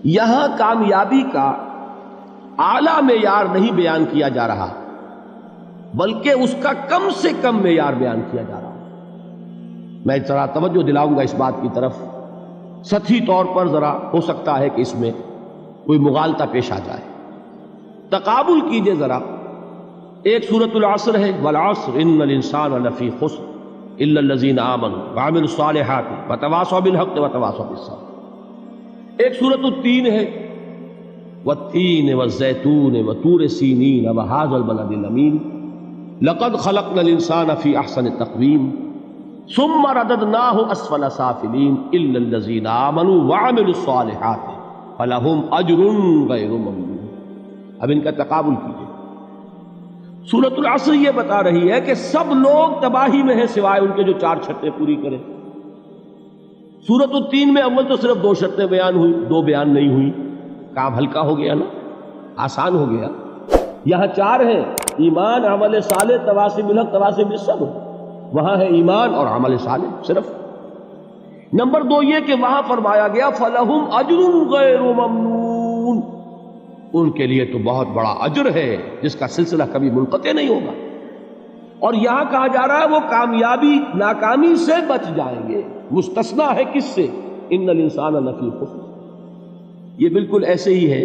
یہاں کامیابی کا اعلیٰ معیار نہیں بیان کیا جا رہا، بلکہ اس کا کم سے کم معیار بیان کیا جا رہا ہے۔ میں ذرا توجہ دلاؤں گا اس بات کی طرف، سطحی طور پر ذرا ہو سکتا ہے کہ اس میں کوئی مغالطہ پیش آ جائے۔ تقابل کیجئے ذرا، ایک سورۃ العصر ہے، والعصر ان الانسان لفی خسر الا الذین آمنوا وعملوا الصالحات وتواصوا بالحق وتواصوا بالصبر۔ ایک سورۃ التین ہے، والتین والزیتون وطور سینین وہذا البلد الامین لقد خلقنا الانسان فی احسن تقویم ثم رددناہ اسفل سافلین الا الذین آمنوا وعملوا الصالحات فلہم اجر غیر ممنون۔ اب ان کا تقابل کیجئے۔ سورۃ العصر یہ بتا رہی ہے کہ سب لوگ تباہی میں ہیں سوائے ان کے جو 4 شرطیں پوری کریں۔ سورۃ التین میں اول تو صرف 2 شرطیں بیان ہوئی، 2 بیان نہیں ہوئی، کام ہلکا ہو گیا نا، آسان ہو گیا۔ یہاں 4 ہیں، ایمان، عمل صالح، تواصی بالحق، تواصی بالصبر۔ وہاں ہے ایمان اور عمل صالح صرف۔ نمبر 2 یہ کہ وہاں فرمایا گیا فَلَهُمْ أَجْرٌ غَيْرُ مَمْنُونَ، ان کے لیے تو بہت بڑا اجر ہے جس کا سلسلہ کبھی منقطع نہیں ہوگا۔ اور یہاں کہا جا رہا ہے وہ کامیابی ناکامی سے بچ جائیں گے۔ مستثنا ہے کس سے؟ ان الانسان لفی خسر۔ یہ بالکل ایسے ہی ہے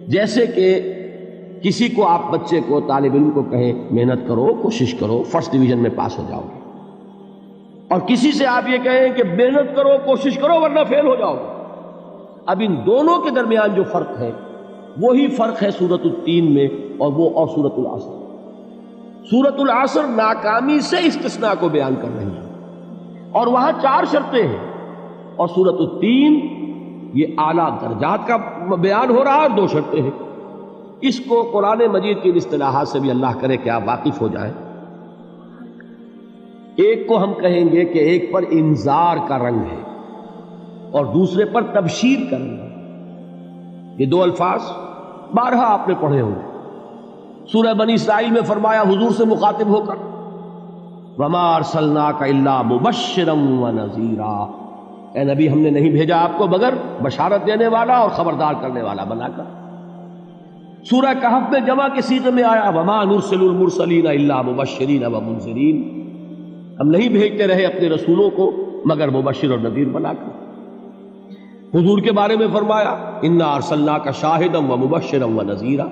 جیسے کہ کسی کو آپ بچے کو، طالب علم کو کہیں محنت کرو، کوشش کرو، فرسٹ ڈویژن میں پاس ہو جاؤ گے، اور کسی سے آپ یہ کہیں کہ محنت کرو، کوشش کرو ورنہ فیل ہو جاؤ گے۔ اب ان دونوں کے درمیان جو فرق ہے وہی فرق ہے سورۃ التین میں اور سورۃ العصر۔ سورۃ العصر ناکامی سے استثناء کو بیان کر رہی ہے اور وہاں 4 شرطیں ہیں، اور سورۃ التین یہ اعلیٰ درجات کا بیان ہو رہا ہے اور 2 شرطیں ہیں۔ اس کو قرآن مجید کی اصطلاحات سے بھی اللہ کرے کہ آپ واقف ہو جائیں۔ ایک کو ہم کہیں گے کہ ایک پر انذار کا رنگ ہے اور دوسرے پر تبشیر کا رنگ ہے۔ یہ 2 الفاظ بارہا آپ نے پڑھے ہوں گے۔ سورہ بنی اسرائیل میں فرمایا حضور سے مخاطب ہو کر وَمَا أَرْسَلْنَاكَ إِلَّا مُبَشِّرًا وَنَذِيرًا، اے نبی ہم نے نہیں بھیجا آپ کو مگر بشارت دینے والا اور خبردار کرنے والا بنا کر۔ سورہ کہف میں جمع کے صیغے میں آیا وَمَا نُرْسِلُ الْمُرْسَلِينَ إِلَّا مُبَشِّرِينَ وَمُنذِرِينَ، ہم نہیں بھیجتے رہے اپنے رسولوں کو مگر مبشر اور نذیر بنا کر۔ حضور کے بارے میں فرمایا اِنَّا أَرْسَلْنَاكَ شَاهِدًا وَمُبَشِّرًا وَنَذِيرًا۔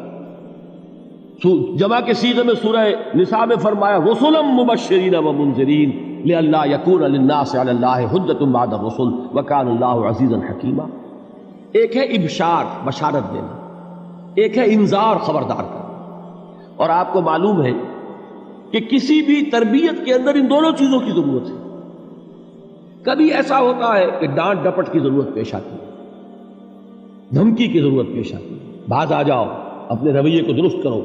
جمع کے صیغے میں سورہ نساء میں فرمایا رُسُلًا مُبَشِّرِينَ وَمُنذِرِينَ لِئَلَّا يَكُونَ لِلنَّاسِ عَلَى اللَّهِ حُجَّةٌ بَعْدَ الرُّسُلِ وَكَانَ اللَّهُ عَزِيزًا حَكِيمًا۔ ایک ہے ابشار، بشارت دینا، ایک ہے انذار، خبردار کرنا۔ اور آپ کو معلوم ہے کہ کسی بھی تربیت کے اندر ان دونوں چیزوں کی ضرورت ہے۔ کبھی ایسا ہوتا ہے کہ ڈانٹ ڈپٹ کی ضرورت پیش آتی ہے، دھمکی کی ضرورت پیش آتی ہے، باز آ جاؤ، اپنے رویے کو درست کرو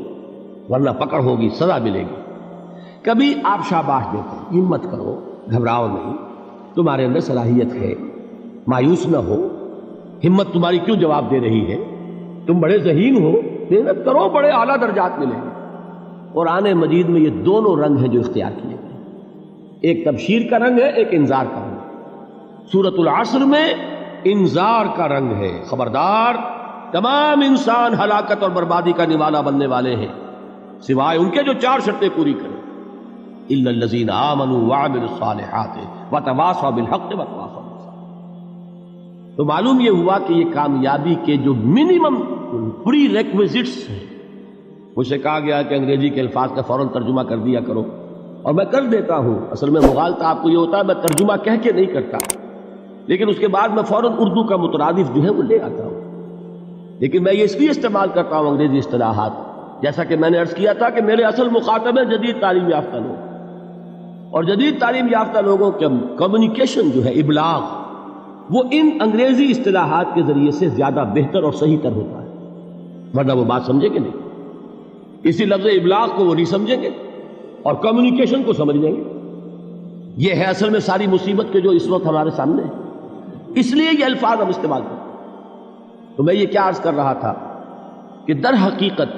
ورنہ پکڑ ہوگی، سزا ملے گی۔ کبھی آپ شاباش دیتے ہیں، ہمت کرو، گھبراؤ نہیں، تمہارے اندر صلاحیت ہے، مایوس نہ ہو، ہمت تمہاری کیوں جواب دے رہی ہے، تم بڑے ذہین ہو، محنت کرو، بڑے اعلیٰ درجات ملیں گے۔ قرآن مجید میں یہ دونوں رنگ ہیں جو اختیار کیے گئے، ایک تبشیر کا رنگ ہے، ایک انذار کا رنگ ہے۔ سورۃ العصر میں انذار کا رنگ ہے، خبردار، تمام انسان ہلاکت اور بربادی کا نوالا بننے والے ہیں سوائے ان کے جو 4 شرطیں پوری کریں، الا الذین آمنوا وعملوا الصالحات وتواصوا بالحق وتواصوا بالصبر۔ تو معلوم یہ ہوا کہ یہ کامیابی کے جو منیمم پری ریکویزٹس ہیں، مجھ سے کہا گیا کہ انگریزی کے الفاظ کا فوراً ترجمہ کر دیا کرو، اور میں کر دیتا ہوں۔ اصل میں مغالطہ آپ کو یہ ہوتا ہے میں ترجمہ کہہ کے نہیں کرتا، لیکن اس کے بعد میں فوراً اردو کا مترادف جو ہے وہ لے آتا ہوں۔ لیکن میں یہ اس لیے استعمال کرتا ہوں انگریزی اصطلاحات، جیسا کہ میں نے عرض کیا تھا کہ میرے اصل مخاطب ہیں جدید تعلیم یافتہ لوگ، اور جدید تعلیم یافتہ لوگوں کے کمیونیکیشن جو ہے، ابلاغ، وہ ان انگریزی اصطلاحات کے ذریعے سے زیادہ بہتر اور صحیح تر ہوتا ہے، ورنہ وہ بات سمجھیں گے نہیں۔ اسی لفظ ابلاغ کو وہ نہیں سمجھیں گے اور کمیونیکیشن کو سمجھ لیں گے۔ یہ ہے اصل میں ساری مصیبت کے جو اس وقت ہمارے سامنے ہے، اس لیے یہ الفاظ ہم استعمال کرتے ہیں۔ تو میں یہ کیا عرض کر رہا تھا کہ در حقیقت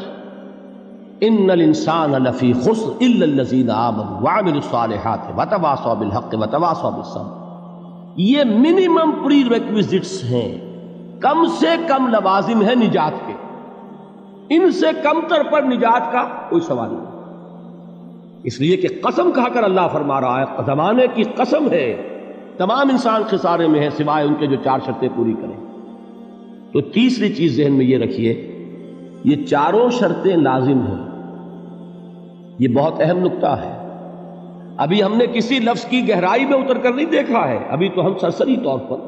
ان الانسان لفی خسر الا الذین آمنوا وعملوا الصالحات وتواصوا بالحق وتواصوا بالصبر، یہ منیمم پری ریکویزٹس ہیں کم سے کم لوازم ہے نجات کے، ان سے کم تر پر نجات کا کوئی سوال نہیں، اس لیے کہ قسم کھا کر اللہ فرما رہا ہے زمانے کی قسم ہے تمام انسان خسارے میں ہے سوائے ان کے جو 4 شرطیں پوری کریں۔ تو تیسری چیز ذہن میں یہ رکھیے، یہ چاروں شرطیں لازم ہیں، یہ بہت اہم نکتہ ہے۔ ابھی ہم نے کسی لفظ کی گہرائی میں اتر کر نہیں دیکھا ہے، ابھی تو ہم سرسری طور پر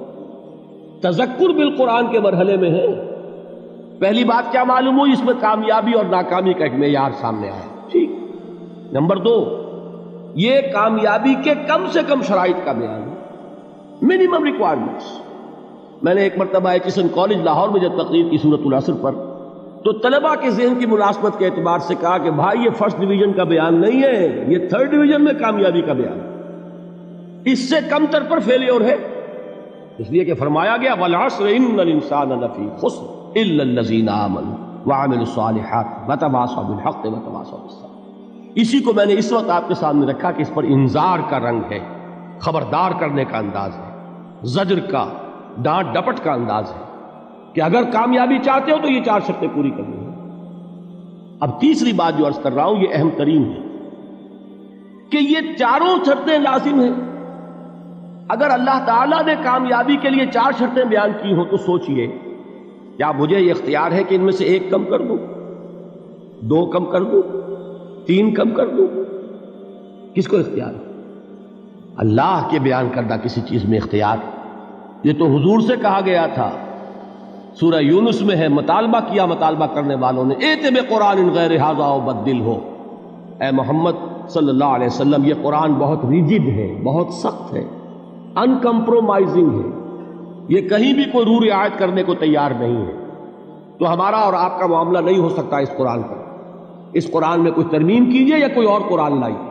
تذکر بالقرآن کے مرحلے میں ہیں۔ پہلی بات کیا معلوم ہوئی؟ اس میں کامیابی اور ناکامی کا ایک معیار سامنے آیا، ٹھیک۔ نمبر 2، یہ کامیابی کے کم سے کم شرائط کا بیان ہے، منیمم ریکوائرمنٹس۔ میں نے ایک مرتبہ ایچسن کالج لاہور میں جب تقریر کی سورۃ العصر پر، تو طلباء کے ذہن کی ملازمت کے اعتبار سے کہا کہ بھائی یہ فرسٹ ڈویژن کا بیان نہیں ہے، یہ تھرڈ ڈویژن میں کامیابی کا بیان ہے، اس سے کم تر پر فیلیور ہے، اس لیے کہ فرمایا گیا والعصر ان الانسان لفی خسر الا الذین آمنوا وعملوا الصالحات وتواصوا بالحق وتواصوا بالصبر۔ اسی کو میں نے اس وقت آپ کے سامنے رکھا کہ اس پر انذار کا رنگ ہے، خبردار کرنے کا انداز ہے، زجر کا، ڈانٹ ڈپٹ کا انداز ہے کہ اگر کامیابی چاہتے ہو تو یہ 4 شرطیں پوری کرنی ہیں۔ اب تیسری بات جو عرض کر رہا ہوں یہ اہم ترین ہے کہ یہ چاروں شرطیں لازم ہیں۔ اگر اللہ تعالیٰ نے کامیابی کے لیے 4 شرطیں بیان کی ہوں تو سوچئے کیا مجھے یہ اختیار ہے کہ ان میں سے 1 کم کر دوں، 2 کم کر دوں، 3 کم کر دوں؟ کس کو اختیار ہے؟ اللہ کے بیان کردہ کسی چیز میں اختیار، یہ تو حضور سے کہا گیا تھا، سورہ یونس میں ہے، مطالبہ کیا مطالبہ کرنے والوں نے ایت بقرآن غیر ھذا وبدل ہو، اے محمد صلی اللہ علیہ وسلم یہ قرآن بہت ریجڈ ہے، بہت سخت ہے، ان کمپرومائزنگ ہے، یہ کہیں بھی کوئی رو رعایت کرنے کو تیار نہیں ہے، تو ہمارا اور آپ کا معاملہ نہیں ہو سکتا اس قرآن پر، اس قرآن میں کوئی ترمیم کیجئے یا کوئی اور قرآن لائیے۔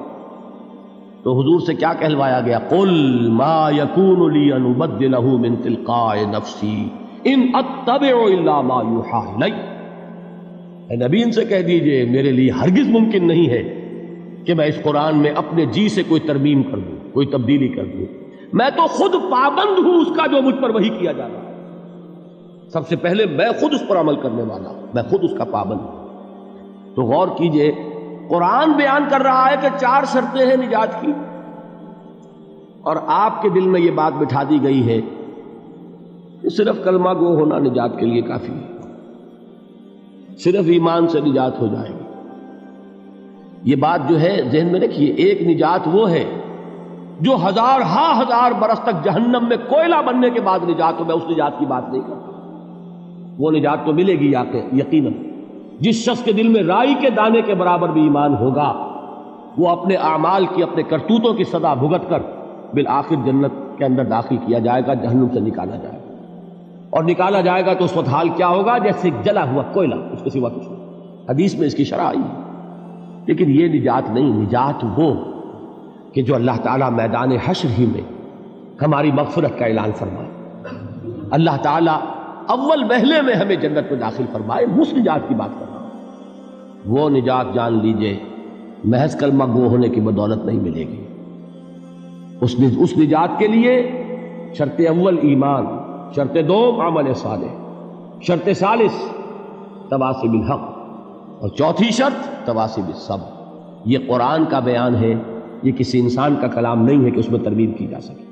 تو حضور سے کیا کہلوایا گیا؟ قل ما یکون لی ان ابدلہ من تلقاء نفسی ان اتبع الا ما یوحی الی، اے نبی ان سے کہہ دیجئے میرے لیے ہرگز ممکن نہیں ہے کہ میں اس قرآن میں اپنے جی سے کوئی ترمیم کر دوں، کوئی تبدیلی کر دوں، میں تو خود پابند ہوں اس کا جو مجھ پر وحی کیا جا رہا ہے، سب سے پہلے میں خود اس پر عمل کرنے والا ہوں، میں خود اس کا پابند ہوں۔ تو غور کیجئے، قرآن بیان کر رہا ہے کہ 4 شرطیں ہیں نجات کی، اور آپ کے دل میں یہ بات بٹھا دی گئی ہے کہ صرف کلمہ گو ہونا نجات کے لیے کافی ہے، صرف ایمان سے نجات ہو جائے گی۔ یہ بات جو ہے ذہن میں رکھیے، ایک نجات وہ ہے جو ہزار برس تک جہنم میں کوئلہ بننے کے بعد نجات ہو، میں اس نجات کی بات نہیں کرتا، وہ نجات تو ملے گی یقیناً۔ جس شخص کے دل میں رائی کے دانے کے برابر بھی ایمان ہوگا، وہ اپنے اعمال کی، اپنے کرتوتوں کی سزا بھگت کر بالآخر جنت کے اندر داخل کیا جائے گا، جہنم سے نکالا جائے گا، اور نکالا جائے گا تو اس وقت حال کیا ہوگا؟ جیسے جلا ہوا کوئلہ، اس کے سوا کچھ نہیں۔ حدیث میں اس کی شرح آئی ہے، لیکن یہ نجات نہیں، نجات وہ کہ جو اللہ تعالیٰ میدان حشر ہی میں ہماری مغفرت کا اعلان فرمائے، اللہ تعالیٰ اول وہلے میں ہمیں جنت میں داخل فرمائے، اس نجات کی بات کر رہا ہوں۔ وہ نجات جان لیجئے محض کلمہ گو ہونے کی بدولت نہیں ملے گی، اس نجات کے لیے شرط اول ایمان، شرط 2 عمل صالح، شرط ثالث تواصی بالحق، اور چوتھی شرط تواصی بالصبر۔ یہ قرآن کا بیان ہے، یہ کسی انسان کا کلام نہیں ہے کہ اس میں ترمیم کی جا سکے۔